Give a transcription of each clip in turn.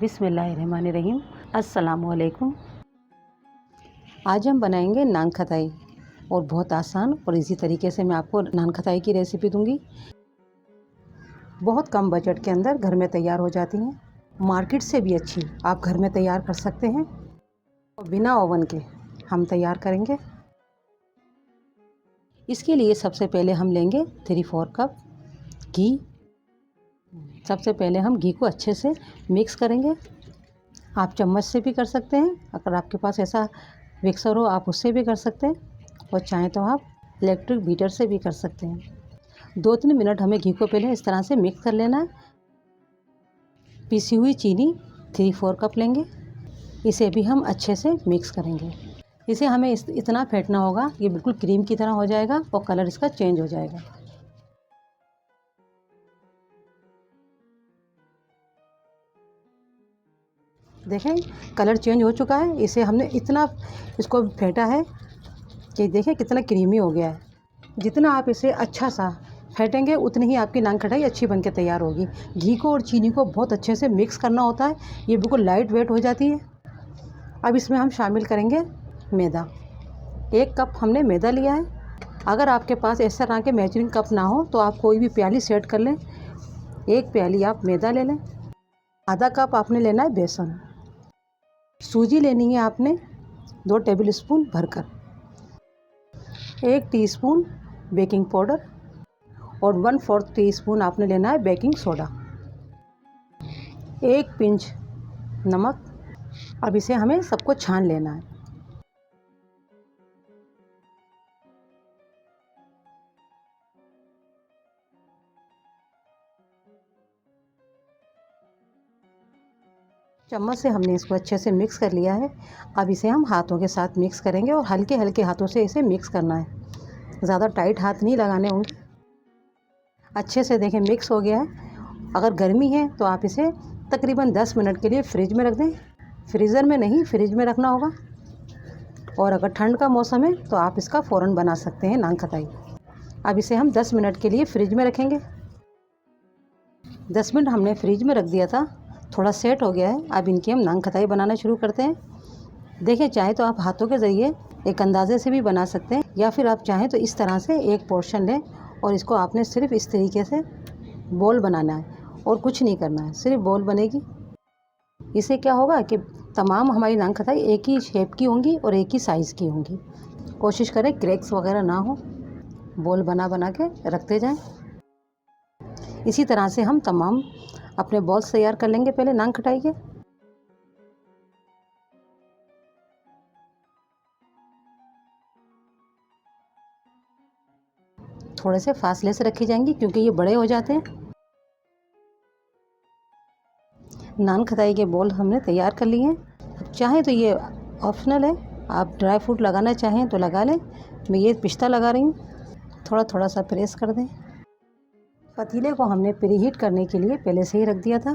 बिस्मिल्लाहिर्रहमानिर्रहीम। अस्सलामुअलैकुम। आज हम बनाएंगे नान खताई और बहुत आसान और इजी तरीके से मैं आपको नान खताई की रेसिपी दूंगी। बहुत कम बजट के अंदर घर में तैयार हो जाती हैं, मार्केट से भी अच्छी आप घर में तैयार कर सकते हैं और बिना ओवन के हम तैयार करेंगे। इसके लिए सबसे पहले हम लेंगे 3-4 कप घी। सबसे पहले हम घी को अच्छे से मिक्स करेंगे। आप चम्मच से भी कर सकते हैं, अगर आपके पास ऐसा मिक्सर हो आप उससे भी कर सकते हैं, और चाहें तो आप इलेक्ट्रिक बीटर से भी कर सकते हैं। 2-3 मिनट हमें घी को पहले इस तरह से मिक्स कर लेना है। पिसी हुई चीनी 3-4 कप लेंगे, इसे भी हम अच्छे से मिक्स करेंगे। इसे हमें इतना फेंटना होगा ये बिल्कुल क्रीम की तरह हो जाएगा और कलर इसका चेंज हो जाएगा। देखें कलर चेंज हो चुका है। इसे हमने इतना इसको फेंटा है कि देखें कितना क्रीमी हो गया है। जितना आप इसे अच्छा सा फेंटेंगे उतनी ही आपकी नान खटाई अच्छी बनके तैयार होगी। घी को और चीनी को बहुत अच्छे से मिक्स करना होता है, ये बिल्कुल लाइट वेट हो जाती है। अब इसमें हम शामिल करेंगे मैदा। 1 कप हमने मैदा लिया है। अगर आपके पास इस तरह के मेजरिंग कप ना हो तो आप कोई भी प्याली सेट कर लें। 1 प्याली आप मैदा ले लें। आधा कप आपने लेना है बेसन। सूजी लेनी है आपने 2 टेबल स्पून भरकर। 1 टीस्पून बेकिंग पाउडर और 1/4 टीस्पून आपने लेना है बेकिंग सोडा। 1 पिंच नमक। अब इसे हमें सबको छान लेना है। चम्मच से हमने इसको अच्छे से मिक्स कर लिया है। अब इसे हम हाथों के साथ मिक्स करेंगे और हल्के हल्के हाथों से इसे मिक्स करना है, ज़्यादा टाइट हाथ नहीं लगाने होंगे। अच्छे से देखें मिक्स हो गया है। अगर गर्मी है तो आप इसे तकरीबन 10 मिनट के लिए फ्रिज में रख दें। फ्रीज़र में नहीं, फ्रिज में रखना होगा। और अगर ठंड का मौसम है तो आप इसका फ़ौरन बना सकते हैं नान खटाई। अब इसे हम 10 मिनट के लिए फ्रिज में रखेंगे। 10 मिनट हमने फ्रिज में रख दिया था, थोड़ा सेट हो गया है। अब इनकी हम नान खटाई बनाना शुरू करते हैं। देखें चाहे तो आप हाथों के ज़रिए एक अंदाज़े से भी बना सकते हैं, या फिर आप चाहें तो इस तरह से एक पोर्शन लें और इसको आपने सिर्फ इस तरीके से बॉल बनाना है और कुछ नहीं करना है, सिर्फ बॉल बनेगी। इससे क्या होगा कि तमाम हमारी नान खटाई एक ही शेप की होंगी और एक ही साइज़ की होंगी। कोशिश करें क्रैक्स वगैरह ना हो, बॉल बना बना के रखते जाएं। इसी तरह से हम तमाम अपने बॉल्स तैयार कर लेंगे पहले नान खटाई के। थोड़े से फासले से रखी जाएंगी क्योंकि ये बड़े हो जाते हैं। नान खटाई के बॉल हमने तैयार कर लिए हैं। चाहें तो ये ऑप्शनल है, आप ड्राई फ्रूट लगाना चाहें तो लगा लें। मैं ये पिस्ता लगा रही हूँ। थोड़ा थोड़ा सा प्रेस कर दें। पतीले को हमने प्रीहीट करने के लिए पहले से ही रख दिया था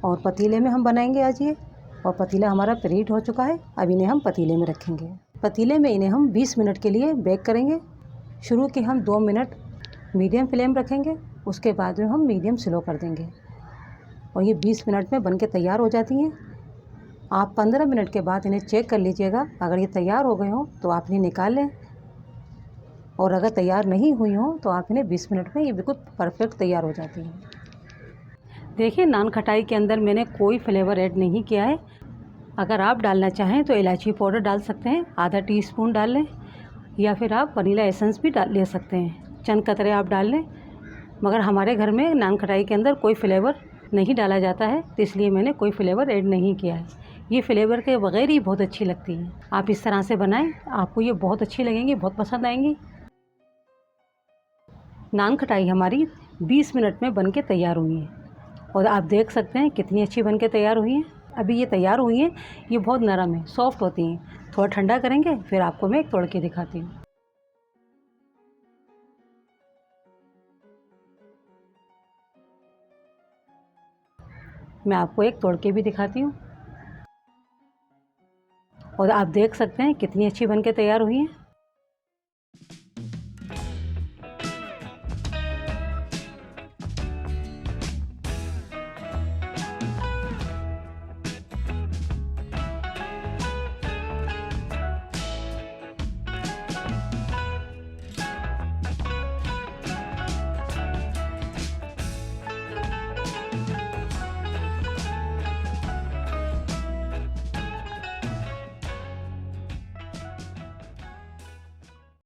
और पतीले में हम बनाएंगे आज ये। और पतीला हमारा प्रीहीट हो चुका है। अब इन्हें हम पतीले में रखेंगे। पतीले में इन्हें हम 20 मिनट के लिए बेक करेंगे। शुरू के हम 2 मिनट मीडियम फ्लेम रखेंगे, उसके बाद में हम मीडियम स्लो कर देंगे और ये 20 मिनट में बनके तैयार हो जाती हैं। आप 15 मिनट के बाद इन्हें चेक कर लीजिएगा। अगर ये तैयार हो गए हों तो आप इन्हें निकाल लें, और अगर तैयार नहीं हुई हों तो आप इन्हें 20 मिनट में ये बिल्कुल परफेक्ट तैयार हो जाती हैं। देखिए नान खटाई के अंदर मैंने कोई फ्लेवर ऐड नहीं किया है। अगर आप डालना चाहें तो इलायची पाउडर डाल सकते हैं, आधा टीस्पून डाल लें, या फिर आप वनीला एसेंस भी डाल ले सकते हैं, चंद कतरे आप डाल लें। मगर हमारे घर में नान खटाई के अंदर कोई फ्लेवर नहीं डाला जाता है, तो इसलिए मैंने कोई फ्लेवर ऐड नहीं किया है। ये फ्लेवर के बगैर ही बहुत अच्छी लगती है। आप इस तरह से बनाएं, आपको ये बहुत अच्छी लगेंगी, बहुत पसंद आएंगी। नान खटाई हमारी 20 मिनट में बनके तैयार हुई है और आप देख सकते हैं कितनी अच्छी बनके तैयार हुई हैं। अभी ये तैयार हुई हैं, ये बहुत नरम है, सॉफ्ट होती हैं। थोड़ा ठंडा करेंगे फिर आपको मैं एक तोड़ के दिखाती हूँ। मैं आपको एक तोड़ के भी दिखाती हूँ और आप देख सकते हैं कितनी अच्छी बनके तैयार हुई हैं।